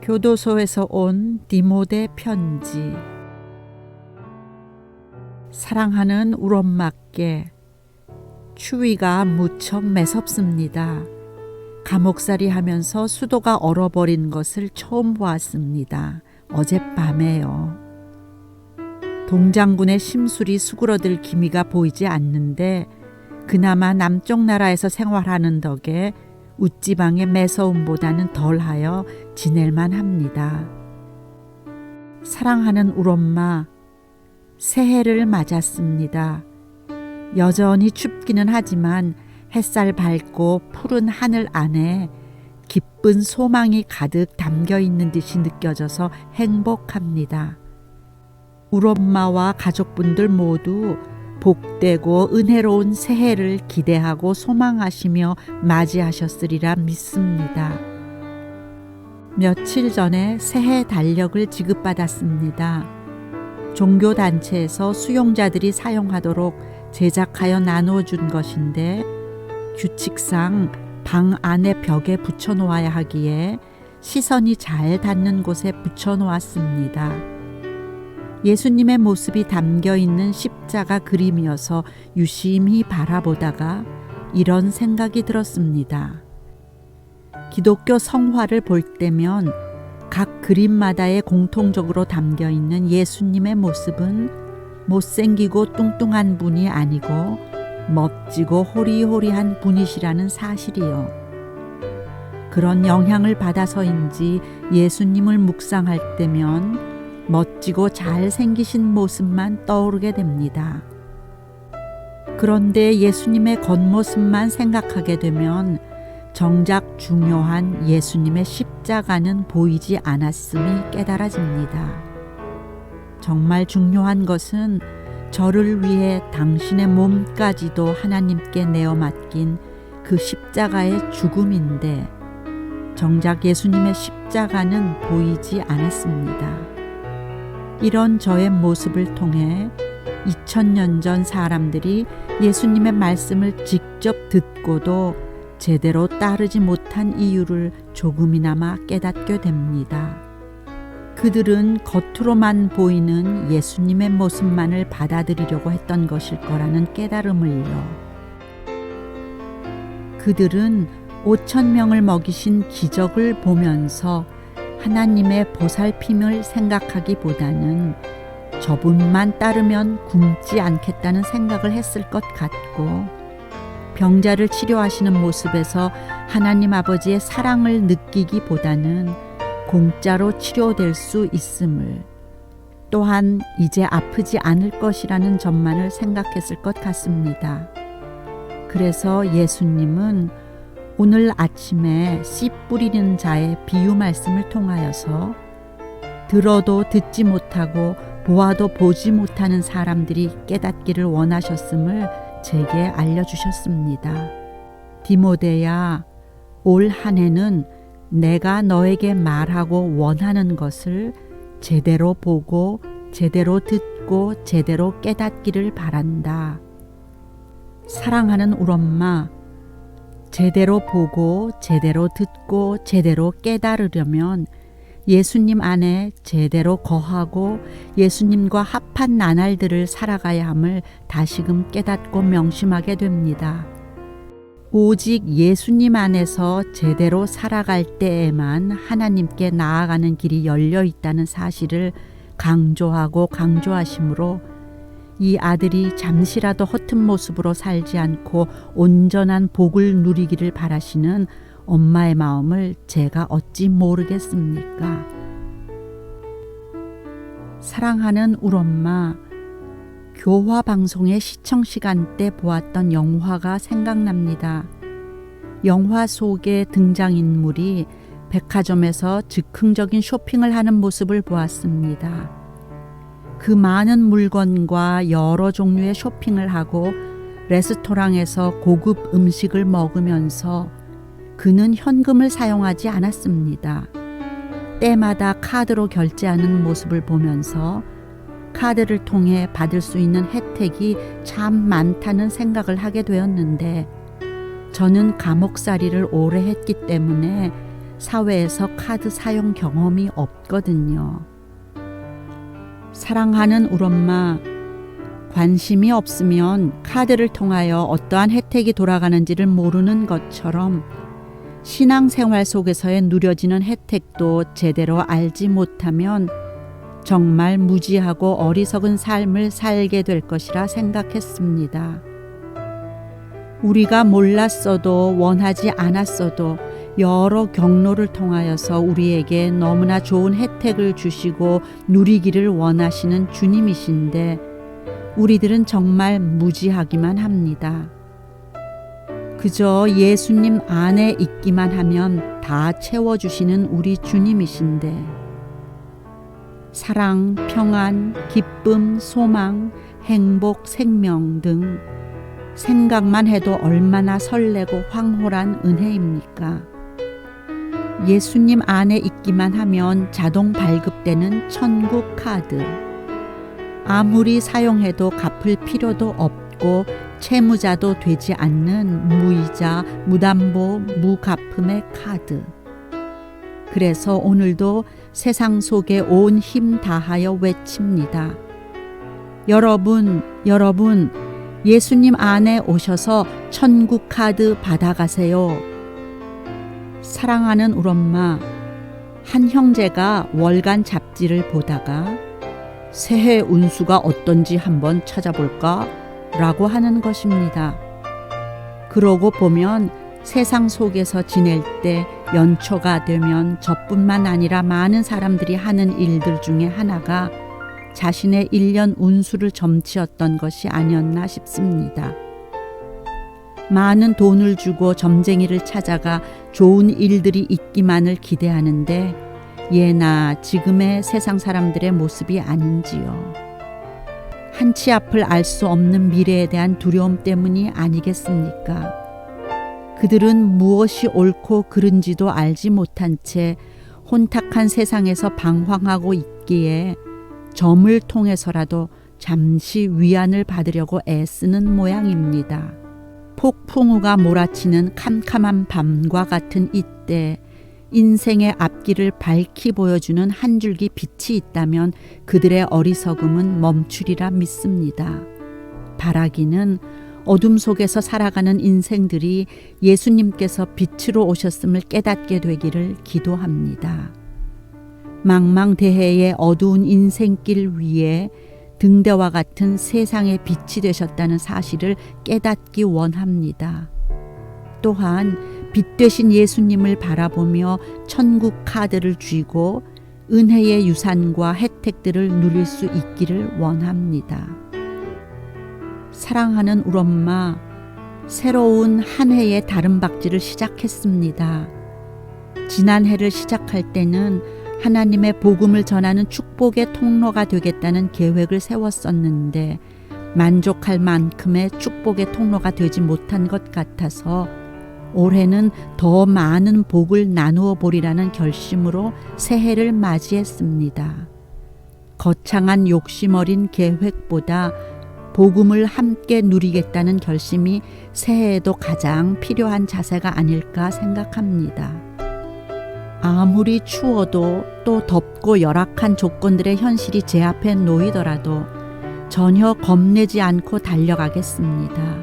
교도소에서 온 디모데 편지. 사랑하는 우엄마께, 추위가 무척 매섭습니다. 감옥살이 하면서 수도가 얼어버린 것을 처음 보았습니다. 어젯밤에요. 동장군의 심술이 수그러들 기미가 보이지 않는데 그나마 남쪽 나라에서 생활하는 덕에 웃지방의 매서움보다는 덜하여 지낼만 합니다. 사랑하는 우엄마, 새해를 맞았습니다. 여전히 춥기는 하지만 햇살 밝고 푸른 하늘 안에 기쁜 소망이 가득 담겨 있는 듯이 느껴져서 행복합니다. 우엄마와 가족분들 모두 복되고 은혜로운 새해를 기대하고 소망하시며 맞이하셨으리라 믿습니다. 며칠 전에 새해 달력을 지급받았습니다. 종교단체에서 수용자들이 사용하도록 제작하여 나눠준 것인데 규칙상 방 안에 벽에 붙여놓아야 하기에 시선이 잘 닿는 곳에 붙여놓았습니다. 예수님의 모습이 담겨있는 십자가 그림이어서 유심히 바라보다가 이런 생각이 들었습니다. 기독교 성화를 볼 때면 각 그림마다에 공통적으로 담겨있는 예수님의 모습은 못생기고 뚱뚱한 분이 아니고 멋지고 호리호리한 분이시라는 사실이요. 그런 영향을 받아서인지 예수님을 묵상할 때면 멋지고 잘생기신 모습만 떠오르게 됩니다. 그런데 예수님의 겉모습만 생각하게 되면 정작 중요한 예수님의 십자가는 보이지 않았음이 깨달아집니다. 정말 중요한 것은 저를 위해 당신의 몸까지도 하나님께 내어 맡긴 그 십자가의 죽음인데 정작 예수님의 십자가는 보이지 않았습니다. 이런 저의 모습을 통해 2000년 전 사람들이 예수님의 말씀을 직접 듣고도 제대로 따르지 못한 이유를 조금이나마 깨닫게 됩니다. 그들은 겉으로만 보이는 예수님의 모습만을 받아들이려고 했던 것일 거라는 깨달음을요. 그들은 5,000명을 먹이신 기적을 보면서 하나님의 보살핌을 생각하기보다는 저분만 따르면 굶지 않겠다는 생각을 했을 것 같고 병자를 치료하시는 모습에서 하나님 아버지의 사랑을 느끼기보다는 공짜로 치료될 수 있음을 또한 이제 아프지 않을 것이라는 점만을 생각했을 것 같습니다. 그래서 예수님은 오늘 아침에 씨 뿌리는 자의 비유 말씀을 통하여서 들어도 듣지 못하고 보아도 보지 못하는 사람들이 깨닫기를 원하셨음을 제게 알려주셨습니다. 디모데야, 올 한 해는 내가 너에게 말하고 원하는 것을 제대로 보고 제대로 듣고 제대로 깨닫기를 바란다. 사랑하는 우엄마, 제대로 보고 제대로 듣고 제대로 깨달으려면 예수님 안에 제대로 거하고 예수님과 합한 나날들을 살아가야 함을 다시금 깨닫고 명심하게 됩니다. 오직 예수님 안에서 제대로 살아갈 때에만 하나님께 나아가는 길이 열려 있다는 사실을 강조하고 강조하심으로 이 아들이 잠시라도 허튼 모습으로 살지 않고 온전한 복을 누리기를 바라시는 엄마의 마음을 제가 어찌 모르겠습니까? 사랑하는 우엄마, 교화 방송의 시청 시간대 보았던 영화가 생각납니다. 영화 속의 등장인물이 백화점에서 즉흥적인 쇼핑을 하는 모습을 보았습니다. 그 많은 물건과 여러 종류의 쇼핑을 하고 레스토랑에서 고급 음식을 먹으면서 그는 현금을 사용하지 않았습니다. 때마다 카드로 결제하는 모습을 보면서 카드를 통해 받을 수 있는 혜택이 참 많다는 생각을 하게 되었는데 저는 감옥살이를 오래 했기 때문에 사회에서 카드 사용 경험이 없거든요. 사랑하는 우리 엄마, 관심이 없으면 카드를 통하여 어떠한 혜택이 돌아가는지를 모르는 것처럼 신앙생활 속에서의 누려지는 혜택도 제대로 알지 못하면 정말 무지하고 어리석은 삶을 살게 될 것이라 생각했습니다. 우리가 몰랐어도 원하지 않았어도 여러 경로를 통하여서 우리에게 너무나 좋은 혜택을 주시고 누리기를 원하시는 주님이신데 우리들은 정말 무지하기만 합니다. 그저 예수님 안에 있기만 하면 다 채워주시는 우리 주님이신데 사랑, 평안, 기쁨, 소망, 행복, 생명 등 생각만 해도 얼마나 설레고 황홀한 은혜입니까? 예수님 안에 있기만 하면 자동 발급되는 천국 카드. 아무리 사용해도 갚을 필요도 없고 채무자도 되지 않는 무이자, 무담보, 무가품의 카드. 그래서 오늘도 세상 속에 온 힘 다하여 외칩니다. 여러분, 예수님 안에 오셔서 천국 카드 받아가세요. 사랑하는 우리 엄마, 한 형제가 월간 잡지를 보다가 새해 운수가 어떤지 한번 찾아볼까? 라고 하는 것입니다. 그러고 보면 세상 속에서 지낼 때 연초가 되면 저뿐만 아니라 많은 사람들이 하는 일들 중에 하나가 자신의 1년 운수를 점치었던 것이 아니었나 싶습니다. 많은 돈을 주고 점쟁이를 찾아가 좋은 일들이 있기만을 기대하는데 예나 지금의 세상 사람들의 모습이 아닌지요. 한치 앞을 알 수 없는 미래에 대한 두려움 때문이 아니겠습니까? 그들은 무엇이 옳고 그른지도 알지 못한 채 혼탁한 세상에서 방황하고 있기에 점을 통해서라도 잠시 위안을 받으려고 애쓰는 모양입니다. 폭풍우가 몰아치는 캄캄한 밤과 같은 이때 인생의 앞길을 밝히 보여주는 한 줄기 빛이 있다면 그들의 어리석음은 멈추리라 믿습니다. 바라기는 어둠 속에서 살아가는 인생들이 예수님께서 빛으로 오셨음을 깨닫게 되기를 기도합니다. 망망대해의 어두운 인생길 위에 등대와 같은 세상의 빛이 되셨다는 사실을 깨닫기 원합니다. 또한 빛 되신 예수님을 바라보며 천국 카드를 쥐고 은혜의 유산과 혜택들을 누릴 수 있기를 원합니다. 사랑하는 우리 엄마, 새로운 한 해의 다름박질을 시작했습니다. 지난 해를 시작할 때는 하나님의 복음을 전하는 축복의 통로가 되겠다는 계획을 세웠었는데 만족할 만큼의 축복의 통로가 되지 못한 것 같아서 올해는 더 많은 복을 나누어 보리라는 결심으로 새해를 맞이했습니다. 거창한 욕심 어린 계획보다 복음을 함께 누리겠다는 결심이 새해에도 가장 필요한 자세가 아닐까 생각합니다. 아무리 추워도 또 덥고 열악한 조건들의 현실이 제 앞에 놓이더라도 전혀 겁내지 않고 달려가겠습니다.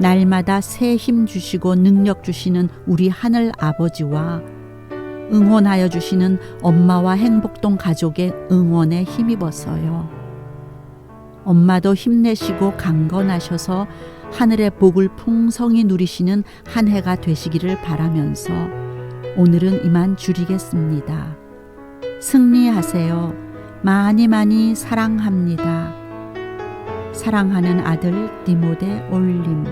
날마다 새 힘 주시고 능력 주시는 우리 하늘 아버지와 응원하여 주시는 엄마와 행복동 가족의 응원에 힘입어서요. 엄마도 힘내시고 강건하셔서 하늘의 복을 풍성히 누리시는 한 해가 되시기를 바라면서 오늘은 이만 줄이겠습니다. 승리하세요. 많이 많이 사랑합니다. 사랑하는 아들 디모데 올림.